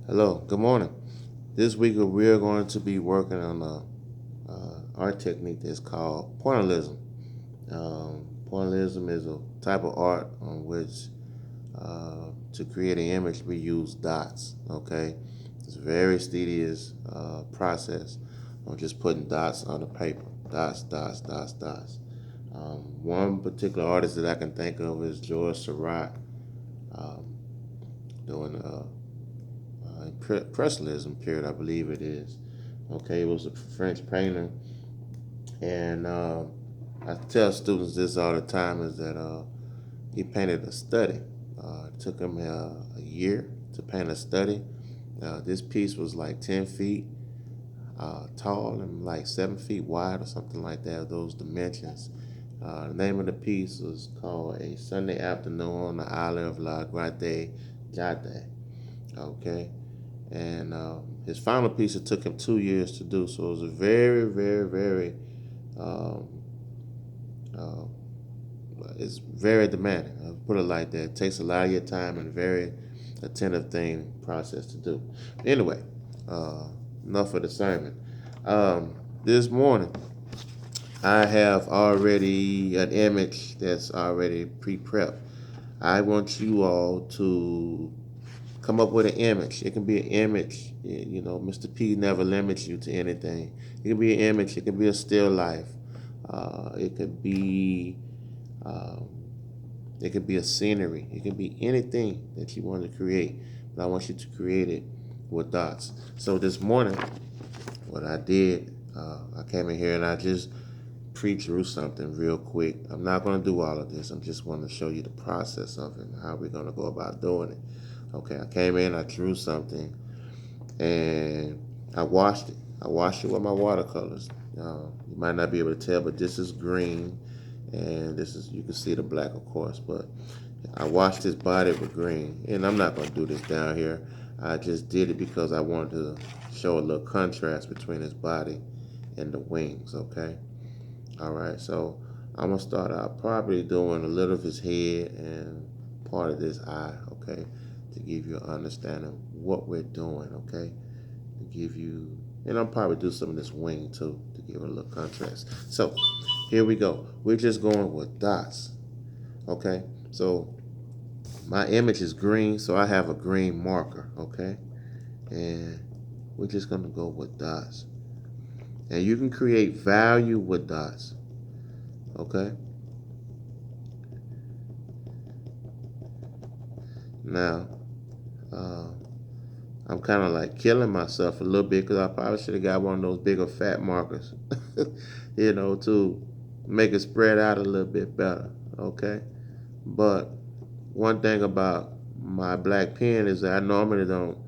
Hello, good morning. This week we're going to be working on a art technique that's called pointillism. Pointillism is a type of art on which to create an image we use dots. Okay, it's a very tedious process of just putting dots on the paper. Dots, dots, dots, dots. One particular artist that I can think of is George Seurat, um, doing Impressionism period, I believe it is. Okay, it was a French painter, and I tell students this all the time is that he painted a study. It took him a year to paint a study. This piece was like 10 feet tall and like 7 feet wide or something like that, those dimensions. The name of the piece was called A Sunday Afternoon on the Island of La Grande Jade. Okay, and his final piece, it took him 2 years to do. So it was a very, very, very, um, uh, it's very demanding. I'll put it like that. It takes a lot of your time and very attentive thing process to do. Anyway, uh, enough of the sermon. This morning, I have already an image that's already pre-prepped. I want you all to come up with an image. It can be an image. You know, Mr. P never limits you to anything. It can be an image. It can be a still life. It could be um, it could be a scenery. It can be anything that you want to create. But I want you to create it with dots. So this morning, what I did, I came in here and I just pre-drew something real quick. I'm not going to do all of this. I'm just going to show you the process of it and how we're going to go about doing it. Okay, I came in, I drew something, and I washed it. I washed it with my watercolors. You might not be able to tell, but this is green, and this is, you can see the black, of course, but I washed his body with green, and I'm not going to do this down here. I just did it because I wanted to show a little contrast between his body and the wings, okay? All right, so I'm going to start out probably doing a little of his head and part of this eye, okay, to give you an understanding of what we're doing, okay? To give you, and I'll probably do some of this wing too to give it a little contrast. So here we go. We're just going with dots, okay? So my image is green, so I have a green marker, okay? And we're just gonna go with dots. And you can create value with dots, okay? Now, uh, I'm kind of like killing myself a little bit because I probably should have got one of those bigger fat markers, to make it spread out a little bit better, okay? But one thing about my black pen is that I normally don't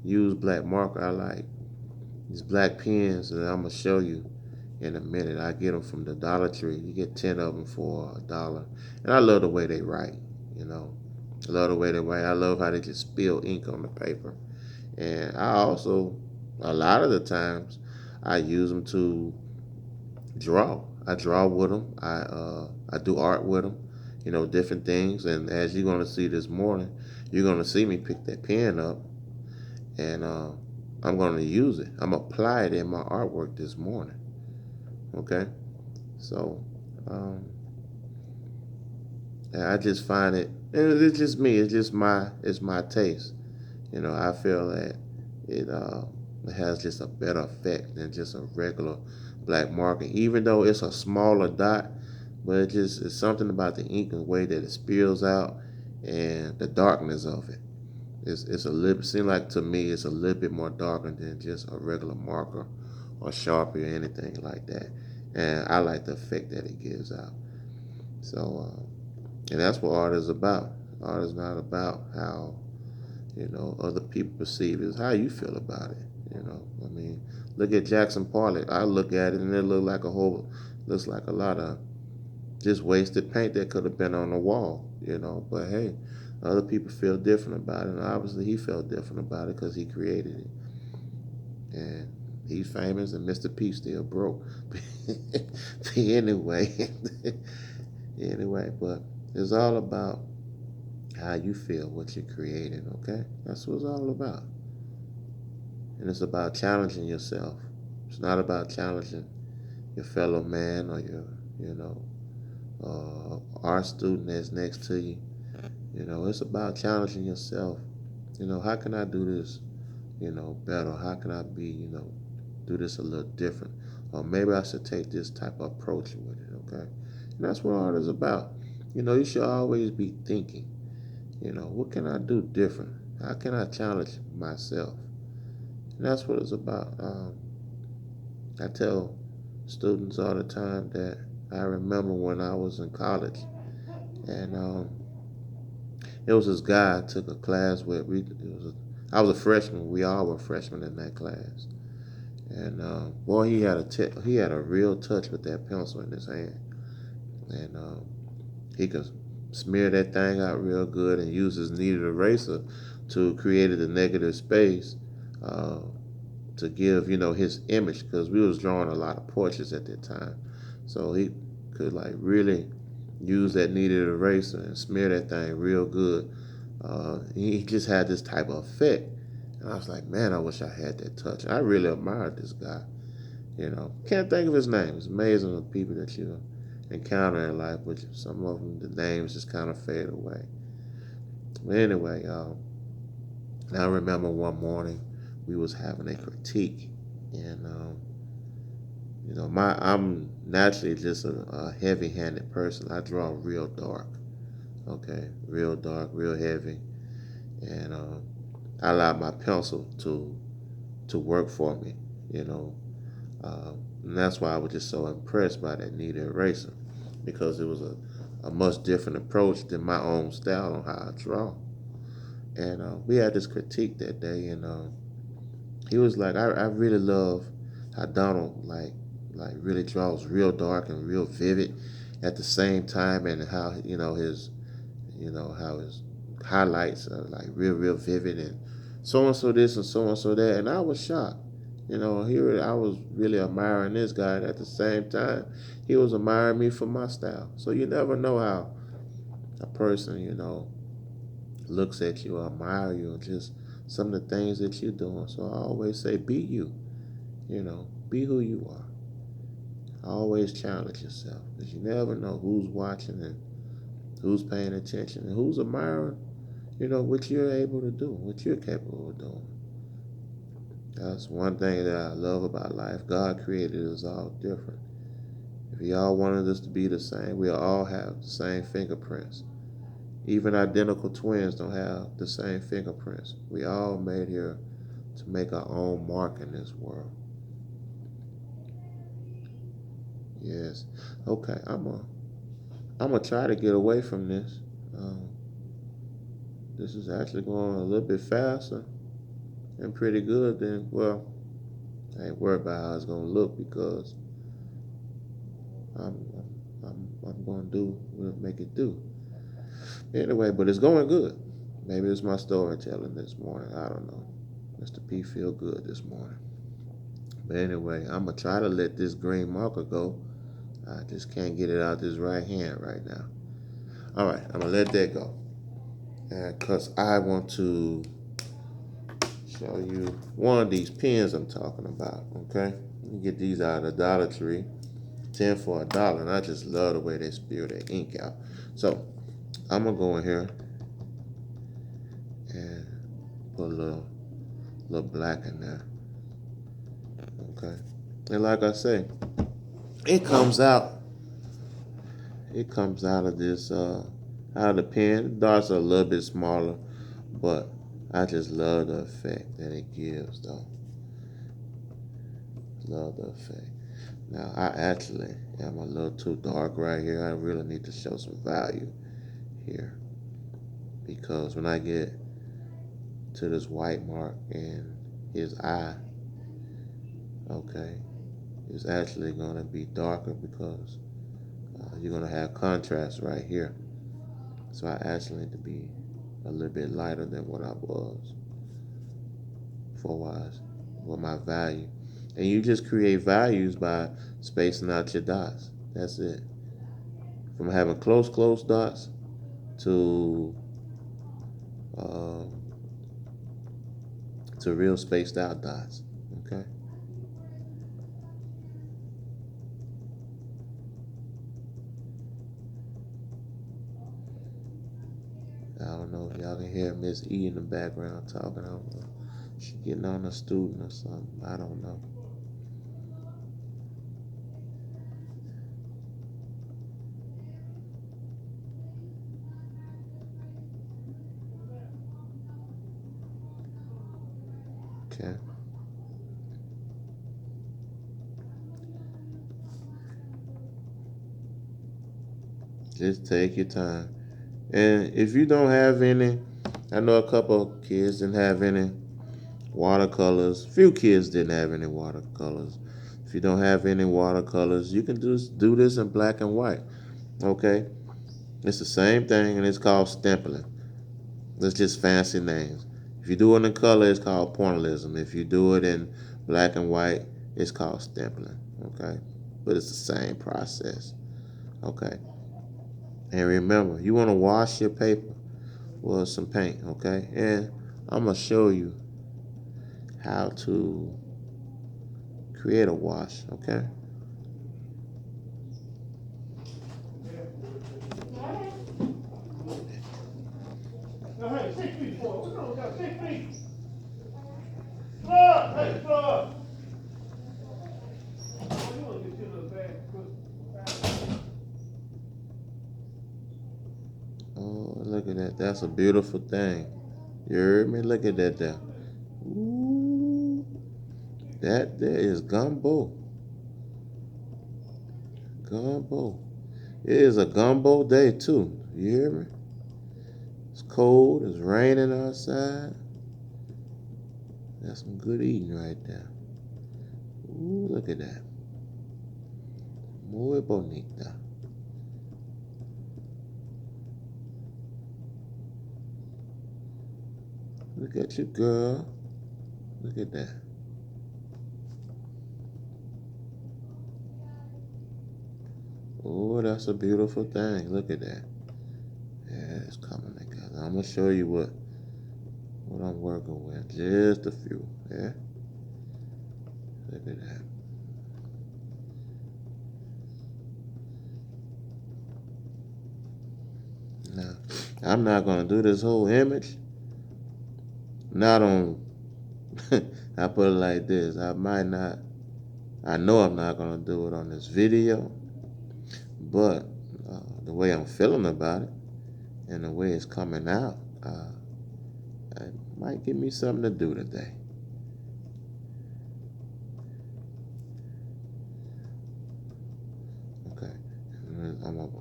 use black marker. I like these black pens that I'm gonna show you in a minute. I get them from the Dollar Tree. You get 10 of them for $1, and I love the way they write. You know, I love the way they write. I love how they just spill ink on the paper. And I also, a lot of the times, I use them to draw. I draw with them. I do art with them. Different things. And as you're gonna see this morning, you're gonna see me pick that pen up, and I'm gonna use it. I'm gonna apply it in my artwork this morning. Okay, so um, I just find it. And it's just me. It's my taste. I feel that it has just a better effect than just a regular black marker. Even though it's a smaller dot, but it's something about the ink and the way that it spills out and the darkness of it. It's a little. Seem like to me it's a little bit more darker than just a regular marker or Sharpie or anything like that. And I like the effect that it gives out. So, and that's what art is about. Art is not about how other people perceive it. It's how you feel about it. I mean, look at Jackson Pollock. I look at it and it looks like a lot of just wasted paint that could have been on the wall. But hey, other people feel different about it, and obviously he felt different about it because he created it, and he's famous, and Mr. P still broke. Anyway, anyway, but it's all about how you feel what you're creating. Okay, that's what it's all about. And it's about challenging yourself. It's not about challenging your fellow man or your, you know, art student that's next to you. You know, it's about challenging yourself. You know, how can I do this, better? How can I be, do this a little different? Or maybe I should take this type of approach with it, okay? And that's what art is about. You know, you should always be thinking, what can I do different? How can I challenge myself? And that's what it's about. I tell students all the time that I remember when I was in college, and it was this guy I took a class with. I was a freshman. We all were freshmen in that class, and boy, he had a real touch with that pencil in his hand, and he could smear that thing out real good and use his kneaded eraser to create the negative space. Uh, to give his image, because we was drawing a lot of portraits at that time, so he could like really use that kneaded eraser and smear that thing real good. He just had this type of effect, and I was like, man, I wish I had that touch. I really admired this guy. Can't think of his name. It's amazing the people that you encounter in life, but some of them, the names just kind of fade away. But anyway, I remember one morning we was having a critique, and I'm naturally just a heavy-handed person. I draw real dark, okay, real dark, real heavy, and I allow my pencil to work for me, you know, and that's why I was just so impressed by that kneaded eraser, because it was a much different approach than my own style on how I draw. And we had this critique that day, and he was like, I really love how Donald really draws real dark and real vivid at the same time, and how how his highlights are like real vivid, and so and so this and so and so that. And I was shocked. Here I was really admiring this guy, and at the same time he was admiring me for my style. So you never know how a person looks at you or admire you, or just some of the things that you're doing. So I always say, be you. Be who you are. Always challenge yourself, because you never know who's watching and who's paying attention and who's admiring, what you're able to do, what you're capable of doing. That's one thing that I love about life. God created us all different. If He all wanted us to be the same, we all have the same fingerprints. Even identical twins don't have the same fingerprints. We all made here to make our own mark in this world. Yes. Okay, I'm gonna try to get away from this. Um, this is actually going a little bit faster and pretty good. Then, well, I ain't worried about how it's gonna look, because I'm I'm gonna do what make it do. Anyway, but it's going good. Maybe it's my storytelling this morning. I don't know. Mr. P feel good this morning. But anyway, I'm gonna try to let this green marker go. I just can't get it out this right hand right now. All right, I'm gonna let that go, because I want to show you one of these pens I'm talking about. Okay, you get these out of the Dollar Tree, 10 for $1, and I just love the way they spill their ink out. So I'm gonna go in here and put a little black in there. Okay, and like I say, it comes out. It comes out of this out of the pen. The dots are a little bit smaller, but I just love the effect that it gives, though. Love the effect. Now, I actually am a little too dark right here. I really need to show some value here, because when I get to this white mark in his eye, okay, it's actually going to be darker, because you're going to have contrast right here. So I actually need to be a little bit lighter than what I was for my value. And you just create values by spacing out your dots. That's it. From having close dots to to real spaced out dots. Okay. I don't know if y'all can hear Miss E in the background talking. I don't know. She getting on a student or something. I don't know. Okay. Just take your time. And if you don't have any, I know a couple of kids didn't have any watercolors. Few kids didn't have any watercolors. If you don't have any watercolors, you can just do this in black and white. Okay? It's the same thing and it's called stempling. It's just fancy names. If you do it in color, it's called pointillism. If you do it in black and white, it's called stempling. Okay? But it's the same process. Okay? And remember, you want to wash your paper with some paint. Okay? And I'm going to show you how to create a wash. Okay? Hey, 6 feet, boy. What's wrong with that? 6 feet. Slow up. Hey, slow up. Oh, you want to get your little bag. Oh, look at that. That's a beautiful thing. You heard me? Look at that there. Ooh, that there is gumbo. Gumbo. It is a gumbo day too. You hear me? It's cold. It's raining outside. That's some good eating right there. Ooh, look at that. Muy bonita. Look at you, girl. Look at that. Oh, that's a beautiful thing. Look at that. Yeah, it's coming together. I'm gonna show you what I'm working with. Just a few. Yeah. Look at that. Now, I'm not gonna do this whole image. Not on. I put it like this. I might not. I know I'm not gonna do it on this video, but the way I'm feeling about it and the way it's coming out, it might give me something to do today. Okay, I'm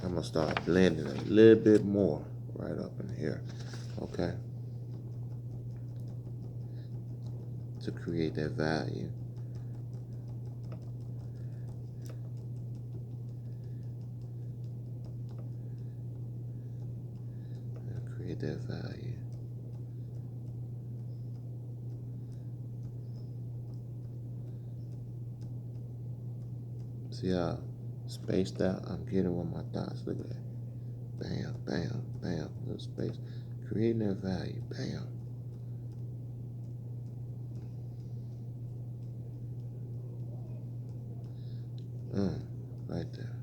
gonna start blending a little bit more right up in here. Okay, to create that value. Create that value. See how spaced out I'm getting with my dots. Look at that. Bam, bam, bam. Little space. Creating that value. Bam. Right there.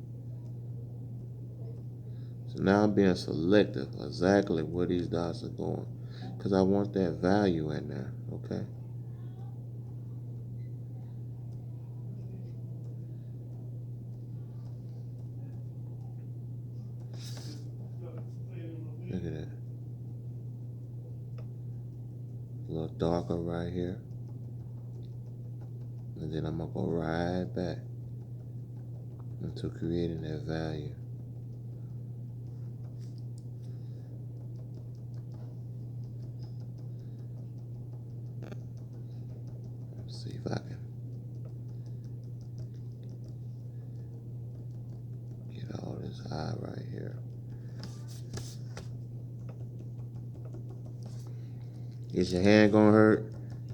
So now I'm being selective exactly where these dots are going. Because I want that value in there. Okay. Look at that. A little darker right here. And then I'm going to go right back into creating that value. Let's see if I can get all this eye right here. Is your hand gonna hurt?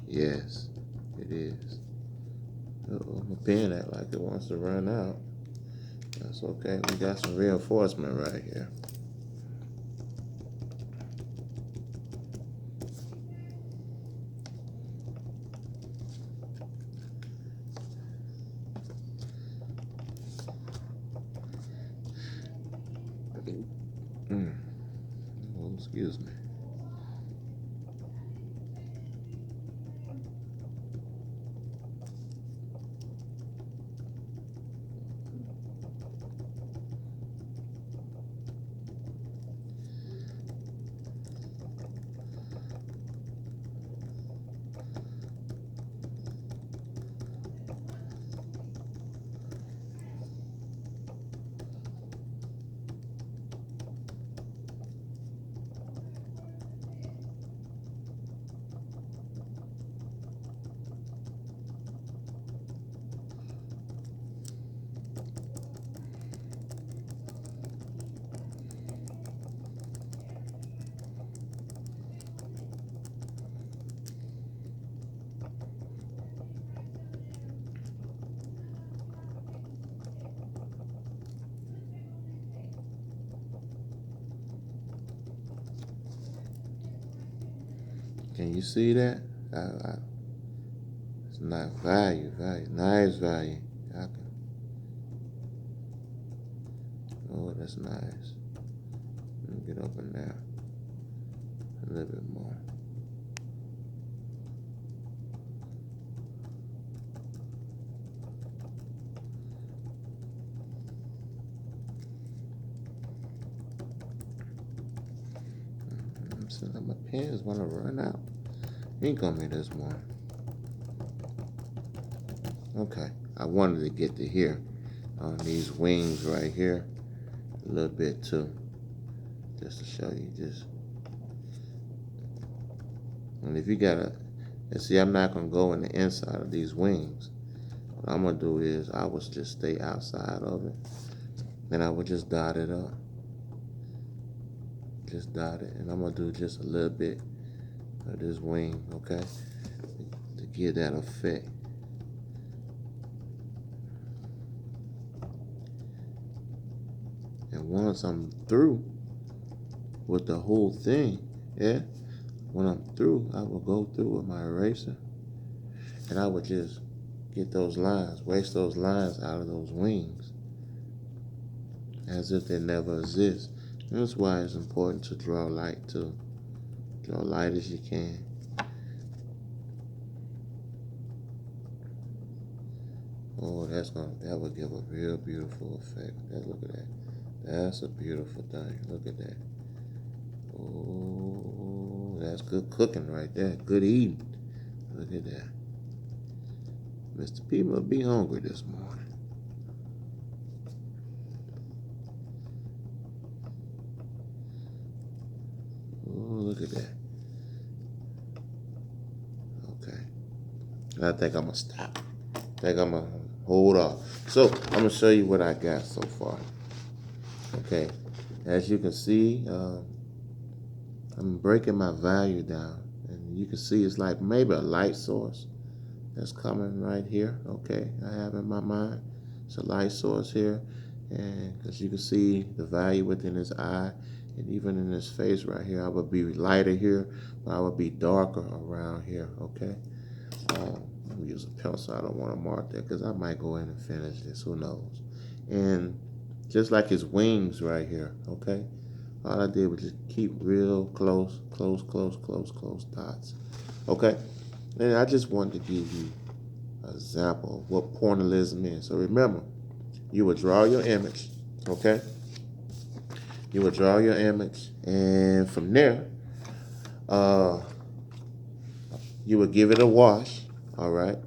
Yes, it is. Uh-oh, my pen act like it wants to run out. That's okay. We got some reinforcement right here. Excuse me. Can you see that? It's not value, nice value. Oh, that's nice. Let me get up in there a little bit more. So my pens want to run out. Ink on me this morning. Okay, I wanted to get to here on these wings right here a little bit too, just to show you just. And if you gotta, and see, I'm not gonna go in the inside of these wings. What I'm gonna do is I will just stay outside of it, then I would just dot it up. Just dot it, and I'm gonna do just a little bit of this wing, okay, to give that effect. And once I'm through with the whole thing, yeah, when I'm through, I will go through with my eraser, and I would just get those lines, waste those lines out of those wings, as if they never exist. And that's why it's important to draw light too. Draw light as you can. Oh, that would give a real beautiful effect. Look at that. That's a beautiful thing. Look at that. Oh, that's good cooking right there. Good eating. Look at that. Mr. P must be hungry this morning. Oh, look at that. Okay. And I think I'm going to stop. I think I'm going to hold off. So, I'm going to show you what I got so far. Okay. As you can see, I'm breaking my value down. And you can see it's like maybe a light source that's coming right here. Okay. I have in my mind. It's a light source here. And as you can see, the value within his eye. And even in his face right here, I would be lighter here, but I would be darker around here, okay? Let me use a pencil. I don't want to mark that because I might go in and finish this. Who knows? And just like his wings right here, okay? All I did was just keep real close dots, okay? And I just wanted to give you an example of what pointillism is. So remember, you would draw your image, okay? You would draw your image, and from there, you would give it a wash, all right?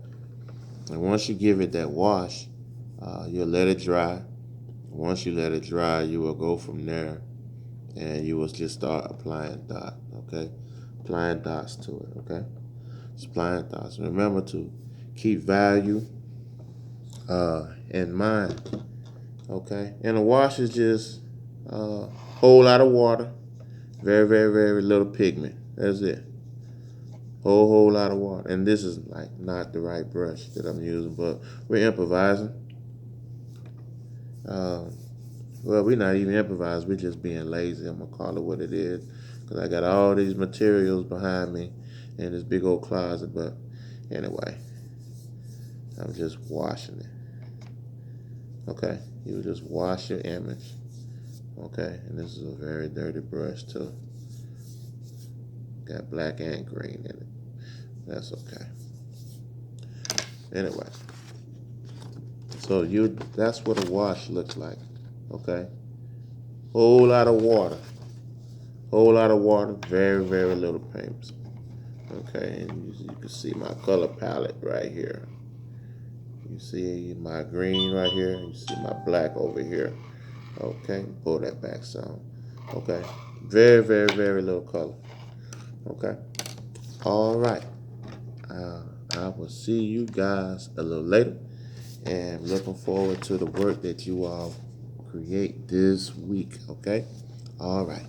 And once you give it that wash, you'll let it dry. Once you let it dry, you will go from there, and you will just start applying dots, okay? Applying dots to it, okay? Just applying dots. Remember to keep value in mind, okay? And a wash is just a whole lot of water, very little pigment. That's it. Whole lot of water. And this is like not the right brush that I'm using, but we're improvising. Well, we're not even improvising. We're just being lazy. I'm going to call it what it is. Because I got all these materials behind me in this big old closet. But anyway, I'm just washing it. Okay? You just wash your image. Okay? And this is a very dirty brush too. Got black and green in it. That's okay. Anyway, so that's what a wash looks like. Okay. Whole lot of water. Whole lot of water. Very, very little paint. Okay, and you can see my color palette right here. You see my green right here. You see my black over here. Okay, pull that back some. Okay, very, very, very little color. Okay, all right. I will see you guys a little later, and looking forward to the work that you all create this week. Okay, all right.